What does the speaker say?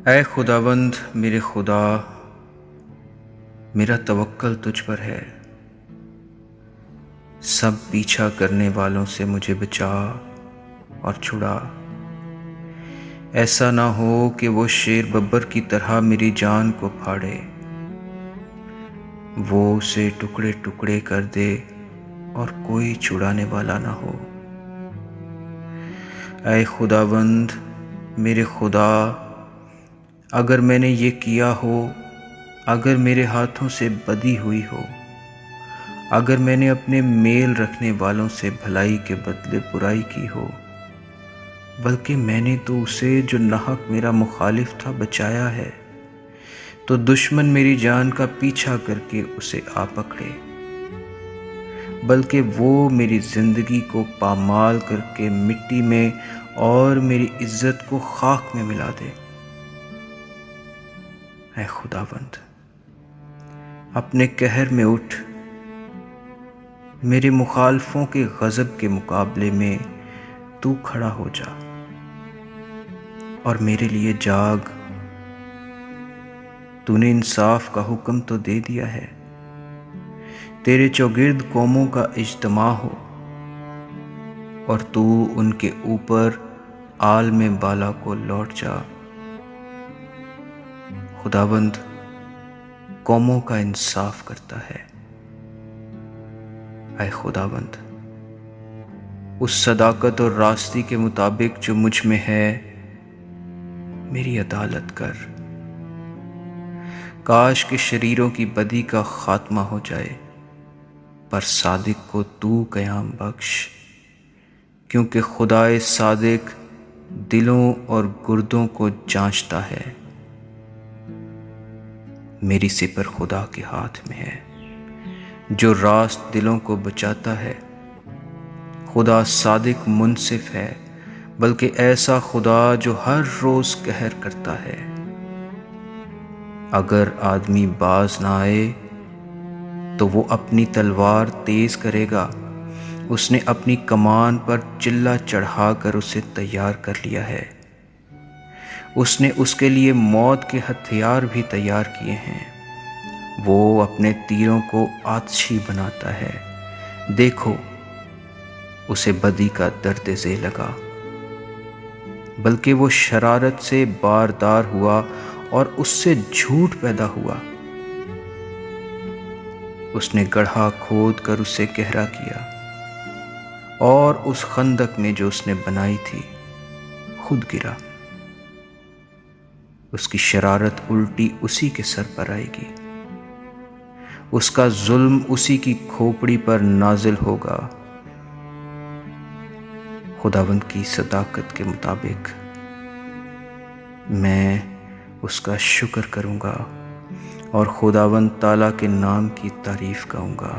ऐ खुदावंद मेरे खुदा, मेरा तवक्कल तुझ पर है। सब पीछा करने वालों से मुझे बचा और छुड़ा। ऐसा ना हो कि वो शेर बब्बर की तरह मेरी जान को फाड़े, वो उसे टुकड़े टुकड़े कर दे और कोई छुड़ाने वाला ना हो। ऐ खुदावंद मेरे खुदा, अगर मैंने ये किया हो, अगर मेरे हाथों से बदी हुई हो, अगर मैंने अपने मेल रखने वालों से भलाई के बदले बुराई की हो, बल्कि मैंने तो उसे जो नाहक मेरा मुखालिफ था बचाया है, तो दुश्मन मेरी जान का पीछा करके उसे आ पकड़े, बल्कि वो मेरी जिंदगी को पामाल करके मिट्टी में और मेरी इज्जत को खाक में मिला दे। ऐ खुदावंद, अपने कहर में उठ, मेरे मुखालफों के गज़ब के मुकाबले में तू खड़ा हो जा और मेरे लिए जाग। तूने इंसाफ का हुक्म तो दे दिया है, तेरे चौगिर्द कौमों का इज्तिमा हो और तू उनके ऊपर आल में बाला को लौट जा। खुदावंद कौमों का इंसाफ करता है। ऐ खुदावंद, उस सदाकत और रास्ती के मुताबिक जो मुझ में है मेरी अदालत कर। काश के शरीरों की बदी का खात्मा हो जाए, पर सादिक को तू क़याम बख्श, क्योंकि खुदाए सादिक दिलों और गुर्दों को जांचता है। मेरी सिपर खुदा के हाथ में है, जो रास्त दिलों को बचाता है। खुदा सादिक मुनसिफ है, बल्कि ऐसा खुदा जो हर रोज कहर करता है। अगर आदमी बाज ना आए तो वो अपनी तलवार तेज करेगा। उसने अपनी कमान पर चिल्ला चढ़ाकर उसे तैयार कर लिया है। उसने उसके लिए मौत के हथियार भी तैयार किए हैं। वो अपने तीरों को आतिशी बनाता है। देखो, उसे बदी का दर्द ज़े लगा, बल्कि वो शरारत से बारदार हुआ और उससे झूठ पैदा हुआ। उसने गड्ढा खोद कर उसे गहरा किया और उस खंदक में जो उसने बनाई थी खुद गिरा। उसकी शरारत उल्टी उसी के सर पर आएगी, उसका जुल्म उसी की खोपड़ी पर नाजिल होगा। खुदावंद की सदाकत के मुताबिक मैं उसका शुक्र करूंगा और खुदावंद ताला के नाम की तारीफ गाऊंगा।